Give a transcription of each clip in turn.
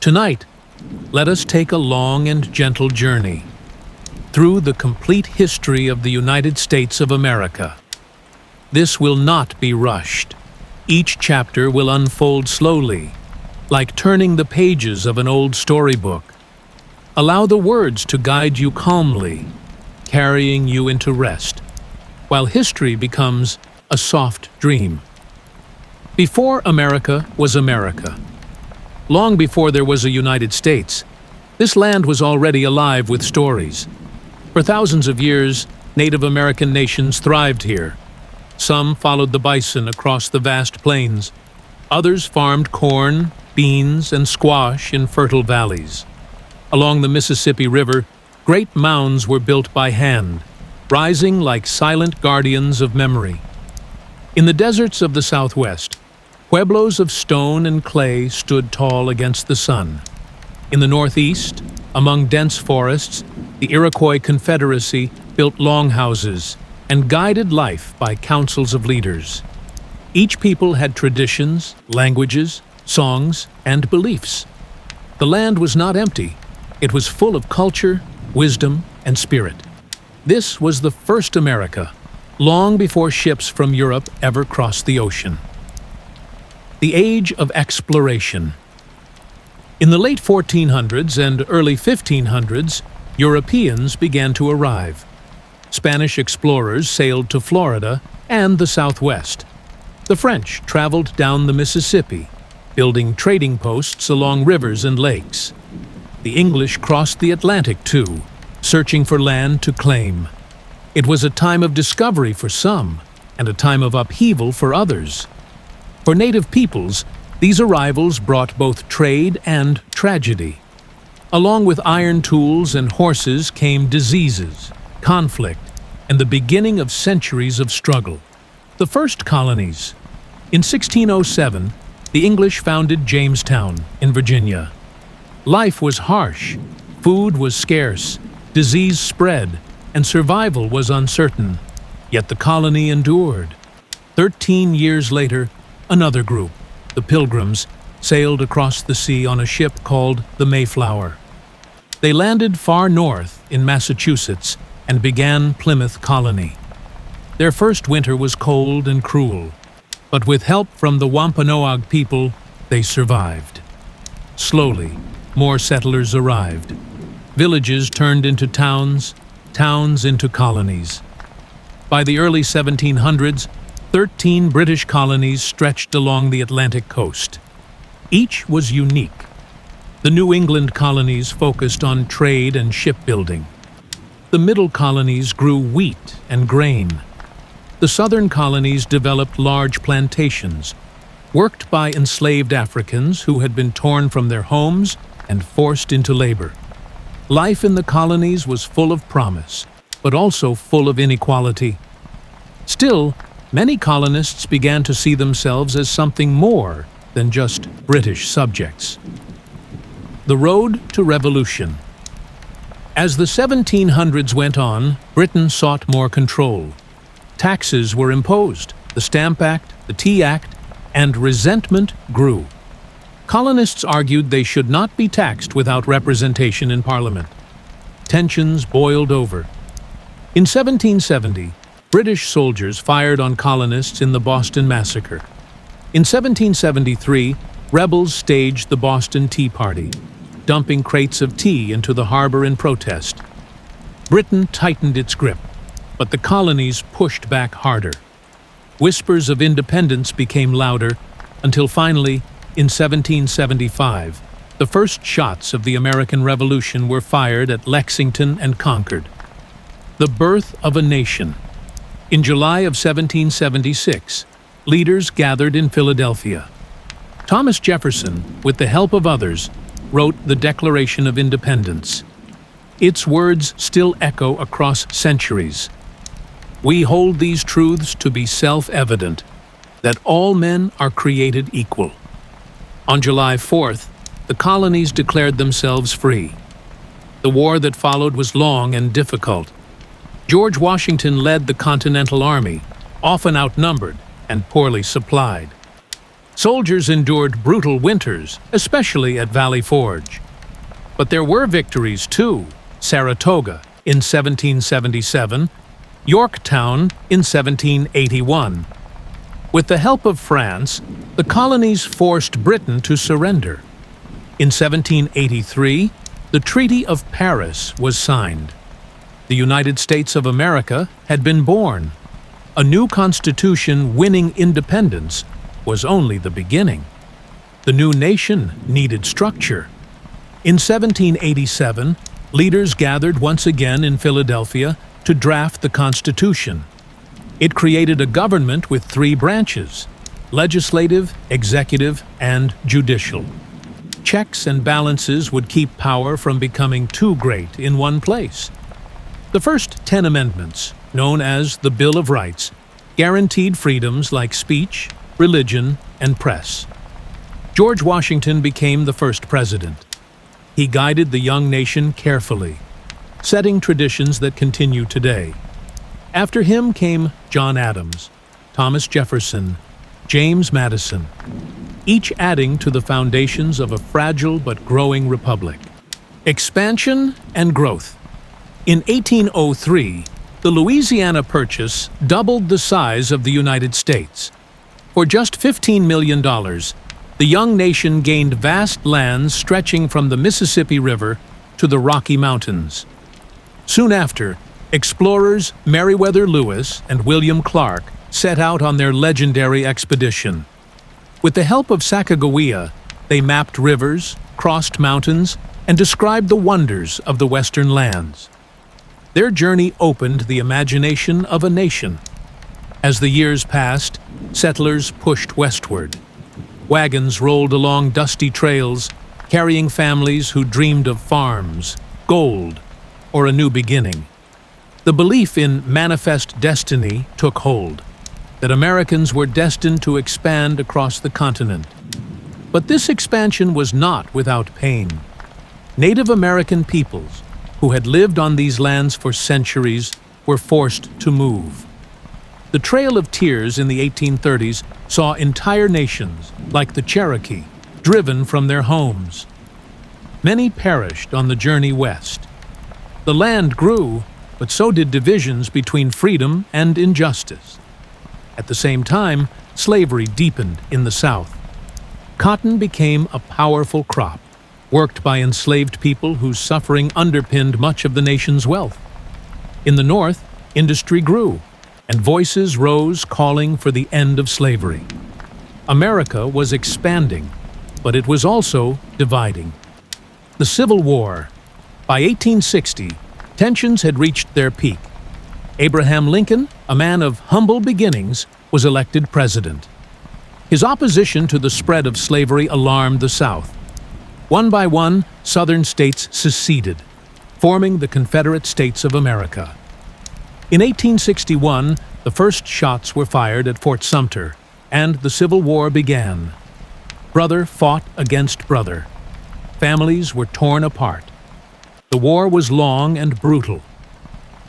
Tonight, let us take a long and gentle journey through the complete history of the United States of America. This will not be rushed. Each chapter will unfold slowly, like turning the pages of an old storybook. Allow the words to guide you calmly, carrying you into rest, while history becomes a soft dream. Before America was America, long before there was a United States, this land was already alive with stories. For thousands of years, Native American nations thrived here. Some followed the bison across the vast plains. Others farmed corn, beans, and squash in fertile valleys. Along the Mississippi River, great mounds were built by hand, rising like silent guardians of memory. In the deserts of the Southwest, pueblos of stone and clay stood tall against the sun. In the Northeast, among dense forests, the Iroquois Confederacy built longhouses and guided life by councils of leaders. Each people had traditions, languages, songs, and beliefs. The land was not empty. It was full of culture, wisdom, and spirit. This was the first America, long before ships from Europe ever crossed the ocean. The Age of Exploration. In the late 1400s and early 1500s, Europeans began to arrive. Spanish explorers sailed to Florida and the Southwest. The French traveled down the Mississippi, building trading posts along rivers and lakes. The English crossed the Atlantic too, searching for land to claim. It was a time of discovery for some, and a time of upheaval for others. For native peoples, these arrivals brought both trade and tragedy. Along with iron tools and horses came diseases, conflict, and the beginning of centuries of struggle. The first colonies. In 1607, the English founded Jamestown in Virginia. Life was harsh, food was scarce, disease spread, and survival was uncertain. Yet the colony endured. 13 years later, another group, the Pilgrims, sailed across the sea on a ship called the Mayflower. They landed far north in Massachusetts and began Plymouth Colony. Their first winter was cold and cruel, but with help from the Wampanoag people, they survived. Slowly, more settlers arrived. Villages turned into towns, towns into colonies. By the early 1700s, 13 British colonies stretched along the Atlantic coast. Each was unique. The New England colonies focused on trade and shipbuilding. The middle colonies grew wheat and grain. The southern colonies developed large plantations, worked by enslaved Africans who had been torn from their homes and forced into labor. Life in the colonies was full of promise, but also full of inequality. Still, many colonists began to see themselves as something more than just British subjects. The road to revolution. As the 1700s went on, Britain sought more control. Taxes were imposed, the Stamp Act, the Tea Act, and resentment grew. Colonists argued they should not be taxed without representation in Parliament. Tensions boiled over. In 1770, British soldiers fired on colonists in the Boston Massacre. In 1773, rebels staged the Boston Tea Party, dumping crates of tea into the harbor in protest. Britain tightened its grip, but the colonies pushed back harder. Whispers of independence became louder until finally, in 1775, the first shots of the American Revolution were fired at Lexington and Concord. The birth of a nation. In July of 1776, leaders gathered in Philadelphia. Thomas Jefferson, with the help of others, wrote the Declaration of Independence. Its words still echo across centuries. We hold these truths to be self-evident, that all men are created equal. On July 4th, the colonies declared themselves free. The war that followed was long and difficult. George Washington led the Continental Army, often outnumbered and poorly supplied. Soldiers endured brutal winters, especially at Valley Forge. But there were victories too: Saratoga in 1777, Yorktown in 1781. With the help of France, the colonies forced Britain to surrender. In 1783, the Treaty of Paris was signed. The United States of America had been born. A new constitution winning independence was only the beginning. The new nation needed structure. In 1787, leaders gathered once again in Philadelphia to draft the Constitution. It created a government with three branches: legislative, executive, and judicial. Checks and balances would keep power from becoming too great in one place. The first 10 amendments, known as the Bill of Rights, guaranteed freedoms like speech, religion, and press. George Washington became the first president. He guided the young nation carefully, setting traditions that continue today. After him came John Adams, Thomas Jefferson, James Madison, each adding to the foundations of a fragile but growing republic. Expansion and growth. In 1803, the Louisiana Purchase doubled the size of the United States. For just $15 million, the young nation gained vast lands stretching from the Mississippi River to the Rocky Mountains. Soon after, explorers Meriwether Lewis and William Clark set out on their legendary expedition. With the help of Sacagawea, they mapped rivers, crossed mountains, and described the wonders of the western lands. Their journey opened the imagination of a nation. As the years passed, settlers pushed westward. Wagons rolled along dusty trails, carrying families who dreamed of farms, gold, or a new beginning. The belief in manifest destiny took hold, that Americans were destined to expand across the continent. But this expansion was not without pain. Native American peoples, who had lived on these lands for centuries, were forced to move. The Trail of Tears in the 1830s saw entire nations, like the Cherokee, driven from their homes. Many perished on the journey west. The land grew, but so did divisions between freedom and injustice. At the same time, slavery deepened in the South. Cotton became a powerful crop, worked by enslaved people whose suffering underpinned much of the nation's wealth. In the North, industry grew, and voices rose calling for the end of slavery. America was expanding, but it was also dividing. The Civil War. By 1860, tensions had reached their peak. Abraham Lincoln, a man of humble beginnings, was elected president. His opposition to the spread of slavery alarmed the South. One by one, Southern states seceded, forming the Confederate States of America. In 1861, the first shots were fired at Fort Sumter, and the Civil War began. Brother fought against brother. Families were torn apart. The war was long and brutal.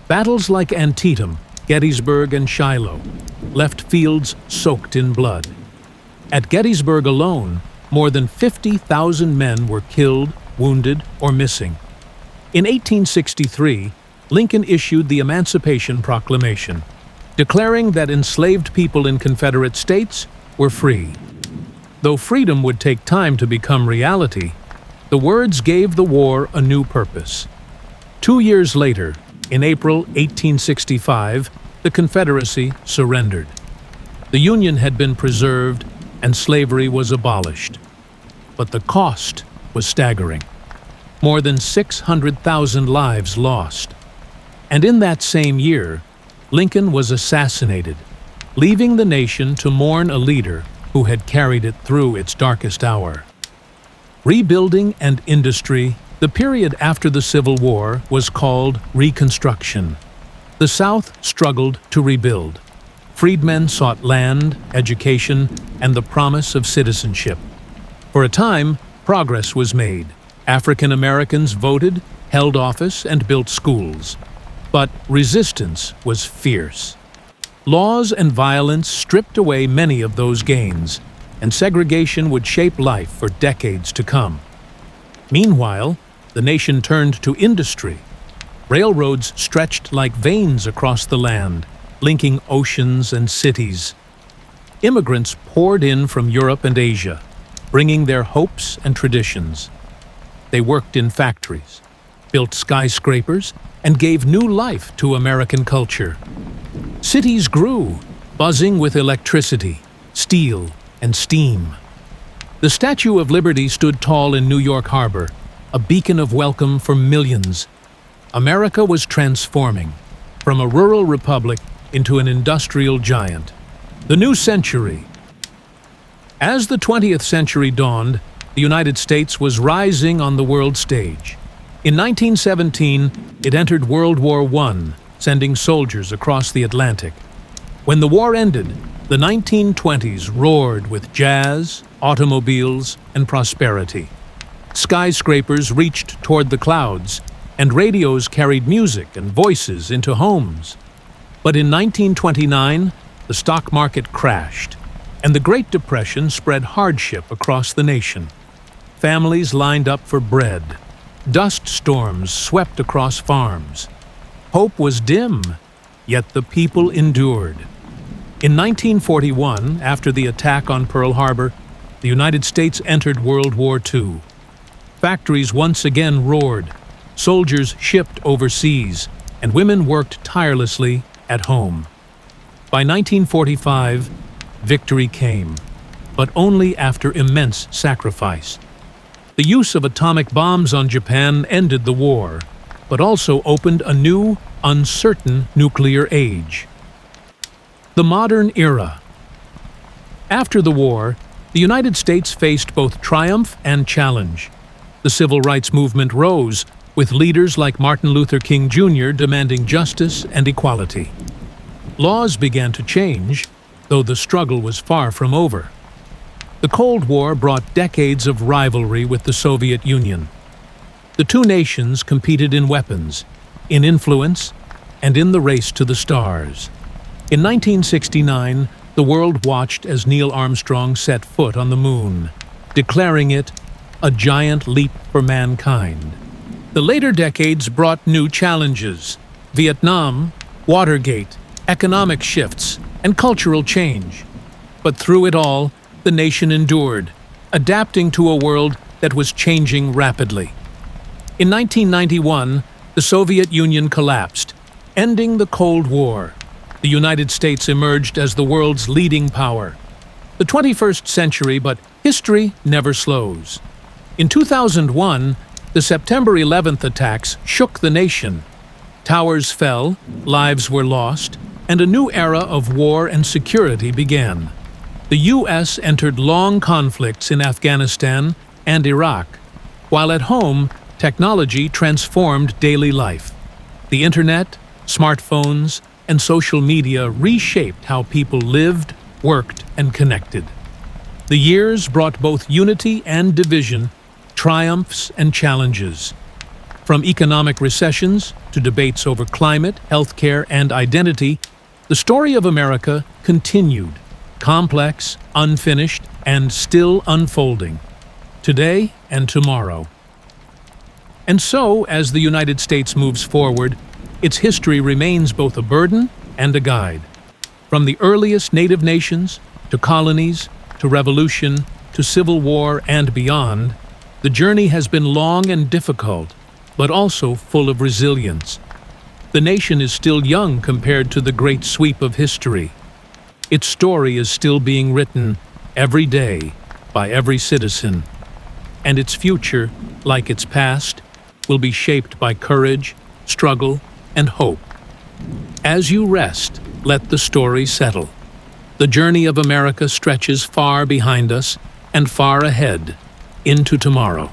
Battles like Antietam, Gettysburg, and Shiloh left fields soaked in blood. At Gettysburg alone, more than 50,000 men were killed, wounded, or missing. In 1863, Lincoln issued the Emancipation Proclamation, declaring that enslaved people in Confederate states were free. Though freedom would take time to become reality, the words gave the war a new purpose. 2 years later, in April 1865, the Confederacy surrendered. The Union had been preserved and slavery was abolished. But the cost was staggering. More than 600,000 lives lost. And in that same year, Lincoln was assassinated, leaving the nation to mourn a leader who had carried it through its darkest hour. Rebuilding and industry. The period after the Civil War was called Reconstruction. The South struggled to rebuild. Freedmen sought land, education, and the promise of citizenship. For a time, progress was made. African Americans voted, held office, and built schools. But resistance was fierce. Laws and violence stripped away many of those gains, and segregation would shape life for decades to come. Meanwhile, the nation turned to industry. Railroads stretched like veins across the land, linking oceans and cities. Immigrants poured in from Europe and Asia, bringing their hopes and traditions. They worked in factories, built skyscrapers, and gave new life to American culture. Cities grew, buzzing with electricity, steel, and steam. The Statue of Liberty stood tall in New York Harbor, a beacon of welcome for millions. America was transforming, from a rural republic into an industrial giant. The new century. As the 20th century dawned, the United States was rising on the world stage. In 1917, it entered World War I, sending soldiers across the Atlantic. When the war ended, the 1920s roared with jazz, automobiles, and prosperity. Skyscrapers reached toward the clouds, and radios carried music and voices into homes. But in 1929, the stock market crashed, and the Great Depression spread hardship across the nation. Families lined up for bread. Dust storms swept across farms. Hope was dim, yet the people endured. In 1941, after the attack on Pearl Harbor, the United States entered World War II. Factories once again roared, soldiers shipped overseas, and women worked tirelessly at home. By 1945, victory came, but only after immense sacrifice. The use of atomic bombs on Japan ended the war, but also opened a new, uncertain nuclear age. The modern era. After the war, the United States faced both triumph and challenge. The civil rights movement rose, with leaders like Martin Luther King Jr. demanding justice and equality. Laws began to change, though the struggle was far from over. The Cold War brought decades of rivalry with the Soviet Union. The two nations competed in weapons, in influence, and in the race to the stars. In 1969, the world watched as Neil Armstrong set foot on the moon, declaring it a giant leap for mankind. The later decades brought new challenges: Vietnam, Watergate, economic shifts, and cultural change. But through it all, the nation endured, adapting to a world that was changing rapidly. In 1991, the Soviet Union collapsed, ending the Cold War. The United States emerged as the world's leading power. The 21st century, but history never slows. In 2001, the September 11th attacks shook the nation. Towers fell, lives were lost, and a new era of war and security began. The U.S. entered long conflicts in Afghanistan and Iraq, while at home, technology transformed daily life. The internet, smartphones, and social media reshaped how people lived, worked, and connected. The years brought both unity and division, triumphs and challenges. From economic recessions to debates over climate, healthcare, and identity, the story of America continued, complex, unfinished, and still unfolding, today and tomorrow. And so, as the United States moves forward, its history remains both a burden and a guide. From the earliest native nations, to colonies, to revolution, to civil war and beyond, the journey has been long and difficult, but also full of resilience. The nation is still young compared to the great sweep of history. Its story is still being written every day by every citizen, and its future, like its past, will be shaped by courage, struggle, and hope. As you rest, let the story settle. The journey of America stretches far behind us and far ahead into tomorrow.